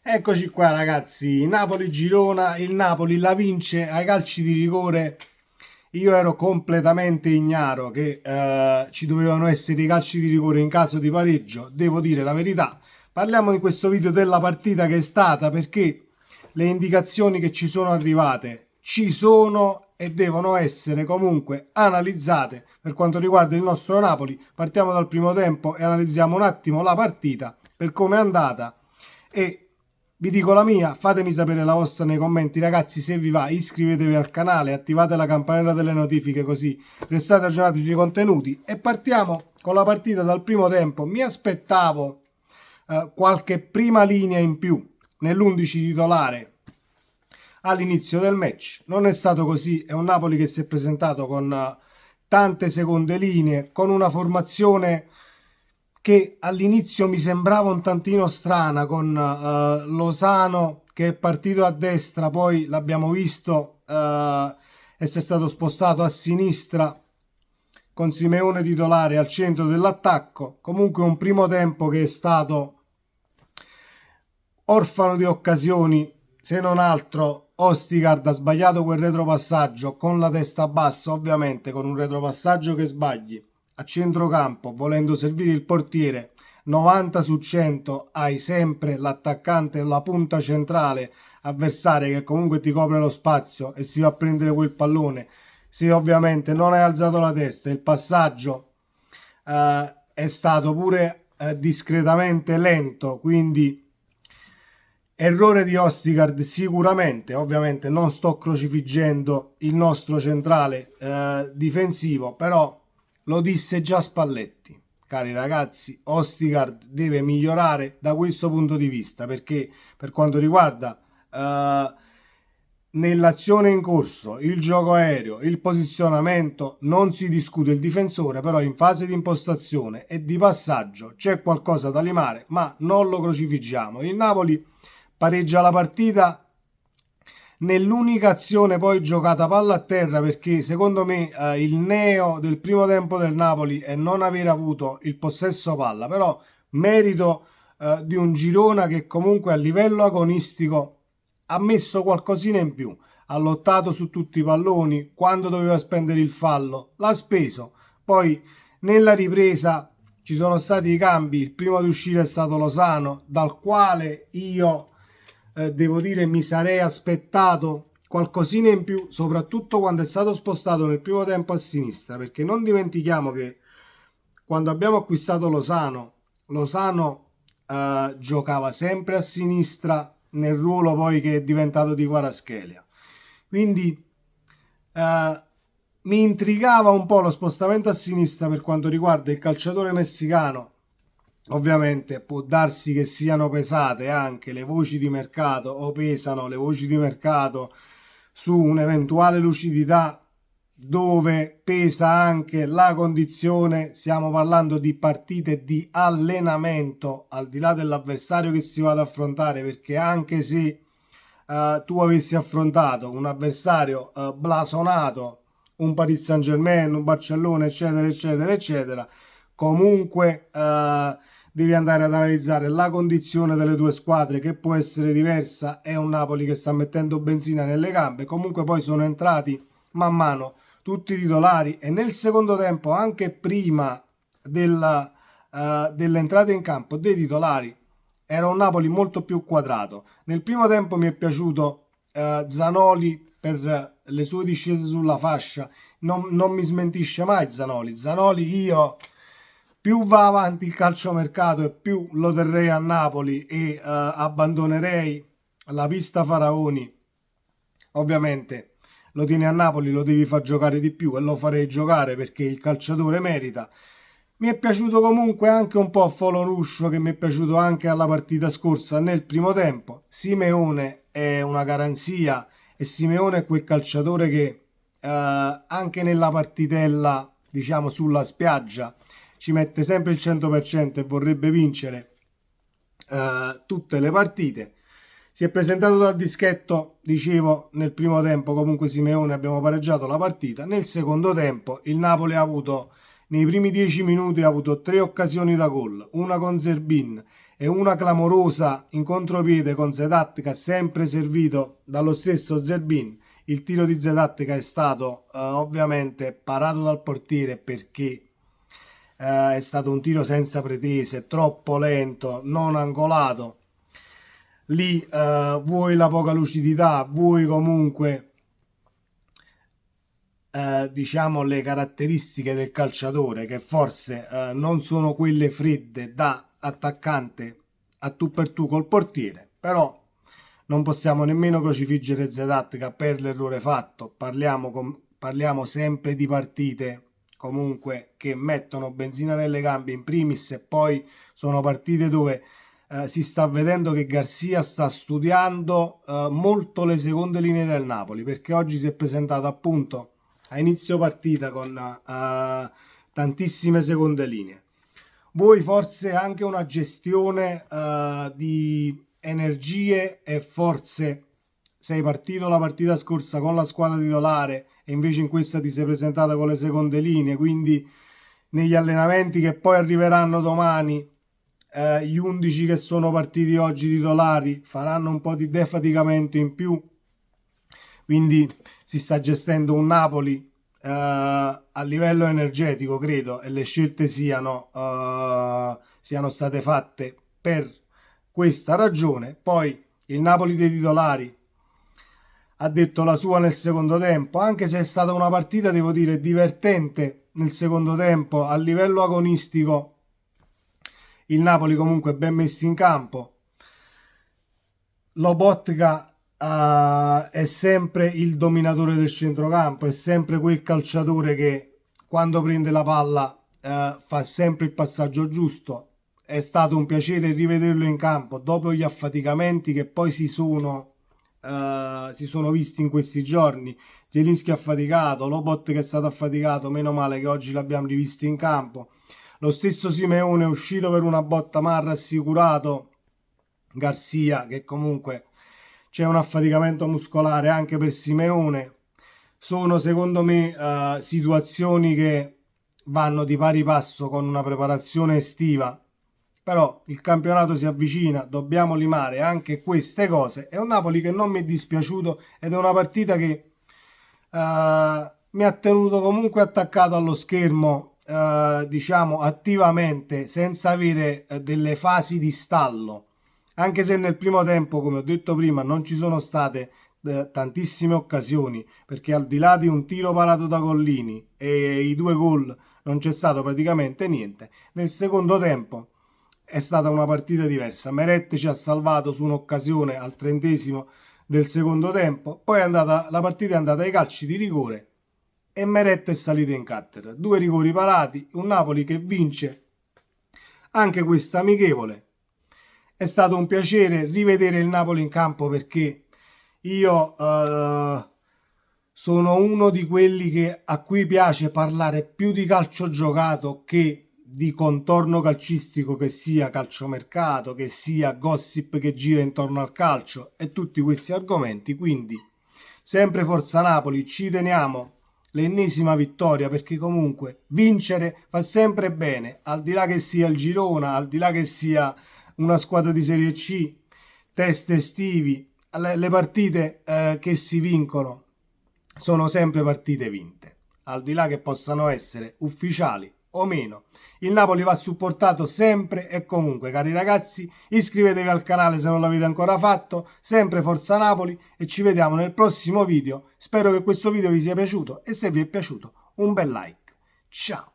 Eccoci qua ragazzi, Napoli-Girona, il Napoli la vince ai calci di rigore. Io ero completamente ignaro che ci dovevano essere i calci di rigore in caso di pareggio, devo dire la verità. Parliamo in questo video della partita che è stata, perché le indicazioni che ci sono arrivate ci sono e devono essere comunque analizzate per quanto riguarda il nostro Napoli. Partiamo dal primo tempo e analizziamo un attimo la partita per come è andata e vi dico la mia. Fatemi sapere la vostra nei commenti ragazzi. Se vi va, iscrivetevi al canale, attivate la campanella delle notifiche, così restate aggiornati sui contenuti. E partiamo con la partita dal primo tempo. Mi aspettavo qualche prima linea in più nell'11 titolare all'inizio del match. Non è stato così. È un Napoli che si è presentato con tante seconde linee, con una formazione che all'inizio mi sembrava un tantino strana, con Lozano che è partito a destra, poi l'abbiamo visto essere stato spostato a sinistra con Simeone titolare al centro dell'attacco. Comunque un primo tempo che è stato orfano di occasioni, se non altro Ostigard ha sbagliato quel retropassaggio con la testa bassa, ovviamente con un retropassaggio che sbagli a centrocampo volendo servire il portiere 90 su 100 hai sempre l'attaccante, la punta centrale avversaria che comunque ti copre lo spazio e si va a prendere quel pallone. Se ovviamente non hai alzato la testa, il passaggio è stato pure discretamente lento, quindi errore di Ostigard sicuramente. Ovviamente non sto crocifiggendo il nostro centrale difensivo, però lo disse già Spalletti. Cari ragazzi, Ostigard deve migliorare da questo punto di vista, perché per quanto riguarda nell'azione in corso, il gioco aereo, il posizionamento, non si discute il difensore, però in fase di impostazione e di passaggio c'è qualcosa da limare, ma non lo crocifiggiamo. Il Napoli pareggia la partita nell'unica azione poi giocata palla a terra, perché secondo me il neo del primo tempo del Napoli è non aver avuto il possesso palla, però merito di un Girona che comunque a livello agonistico ha messo qualcosina in più, ha lottato su tutti i palloni, quando doveva spendere il fallo l'ha speso, poi nella ripresa ci sono stati i cambi. Il primo ad uscire è stato Lozano, dal quale io devo dire mi sarei aspettato qualcosina in più, soprattutto quando è stato spostato nel primo tempo a sinistra, perché non dimentichiamo che quando abbiamo acquistato Lozano giocava sempre a sinistra nel ruolo poi che è diventato di Kvaratskhelia. Quindi mi intrigava un po' lo spostamento a sinistra per quanto riguarda il calciatore messicano. Ovviamente può darsi che siano pesate anche le voci di mercato, o pesano le voci di mercato su un'eventuale lucidità, dove pesa anche la condizione. Stiamo parlando di partite di allenamento, al di là dell'avversario che si va ad affrontare, perché anche se tu avessi affrontato un avversario blasonato, un Paris Saint-Germain, un Barcellona, eccetera, eccetera, eccetera, comunque devi andare ad analizzare la condizione delle due squadre, che può essere diversa. È un Napoli che sta mettendo benzina nelle gambe. Comunque poi sono entrati man mano tutti i titolari, e nel secondo tempo, anche prima dell'entrata in campo dei titolari, era un Napoli molto più quadrato. Nel primo tempo mi è piaciuto Zanoli per le sue discese sulla fascia. Non mi smentisce mai Zanoli. Zanoli, io più va avanti il calciomercato e più lo terrei a Napoli e abbandonerei la pista Faraoni. Ovviamente lo tieni a Napoli, lo devi far giocare di più, e lo farei giocare perché il calciatore merita. Mi è piaciuto comunque anche un po' Foloruscio, che mi è piaciuto anche alla partita scorsa nel primo tempo. Simeone è una garanzia, e Simeone è quel calciatore che anche nella partitella, diciamo sulla spiaggia, ci mette sempre il 100% e vorrebbe vincere tutte le partite. Si è presentato dal dischetto, dicevo, nel primo tempo. Comunque Simeone, abbiamo pareggiato la partita. Nel secondo tempo il Napoli ha avuto, nei primi 10 minuti ha avuto tre occasioni da gol, una con Zerbin e una clamorosa in contropiede con Sedat che ha sempre servito dallo stesso Zerbin. Il tiro di Sedat che è stato ovviamente parato dal portiere perché è stato un tiro senza pretese, troppo lento, non angolato. Lì vuoi la poca lucidità, vuoi comunque diciamo le caratteristiche del calciatore che forse non sono quelle fredde da attaccante a tu per tu col portiere, però non possiamo nemmeno crocifiggere Zedat per l'errore fatto. Parliamo sempre di partite comunque che mettono benzina nelle gambe in primis, e poi sono partite dove si sta vedendo che Garcia sta studiando molto le seconde linee del Napoli, perché oggi si è presentato appunto a inizio partita con tantissime seconde linee. Voi forse anche una gestione di energie, e forse sei partito la partita scorsa con la squadra titolare e invece in questa ti sei presentata con le seconde linee, quindi negli allenamenti che poi arriveranno domani gli 11 che sono partiti oggi titolari faranno un po' di defaticamento in più, quindi si sta gestendo un Napoli a livello energetico, credo, e le scelte siano state fatte per questa ragione. Poi il Napoli dei titolari ha detto la sua nel secondo tempo, anche se è stata una partita, devo dire, divertente nel secondo tempo. A livello agonistico il Napoli comunque ben messo in campo. Lobotka è sempre il dominatore del centrocampo, è sempre quel calciatore che quando prende la palla fa sempre il passaggio giusto. È stato un piacere rivederlo in campo dopo gli affaticamenti che poi si sono visti in questi giorni. Zielinski affaticato, Lobotka che è stato affaticato, meno male che oggi l'abbiamo rivisto in campo. Lo stesso Simeone è uscito per una botta, ma ha rassicurato Garcia, che comunque c'è un affaticamento muscolare anche per Simeone. Sono secondo me situazioni che vanno di pari passo con una preparazione estiva, però il campionato si avvicina, dobbiamo limare anche queste cose. È un Napoli che non mi è dispiaciuto ed è una partita che mi ha tenuto comunque attaccato allo schermo, diciamo attivamente, senza avere delle fasi di stallo. Anche se nel primo tempo, come ho detto prima, non ci sono state tantissime occasioni, perché al di là di un tiro parato da Collini e i 2 gol non c'è stato praticamente niente. Nel secondo tempo è stata una partita diversa. Meret ci ha salvato su un'occasione al 30° del secondo tempo, poi la partita è andata ai calci di rigore e Meret è salito in cattedra. 2 rigori parati, un Napoli che vince anche questa amichevole. È stato un piacere rivedere il Napoli in campo, perché io sono uno di quelli a cui piace parlare più di calcio giocato che di contorno calcistico, che sia calciomercato, che sia gossip che gira intorno al calcio e tutti questi argomenti. Quindi sempre Forza Napoli, ci teniamo l'ennesima vittoria, perché comunque vincere fa sempre bene, al di là che sia il Girona, al di là che sia una squadra di Serie C, test estivi, le partite che si vincono sono sempre partite vinte, al di là che possano essere ufficiali o meno. Il Napoli va supportato sempre e comunque, cari ragazzi. Iscrivetevi al canale se non l'avete ancora fatto, sempre Forza Napoli, e ci vediamo nel prossimo video. Spero che questo video vi sia piaciuto e se vi è piaciuto un bel like. Ciao!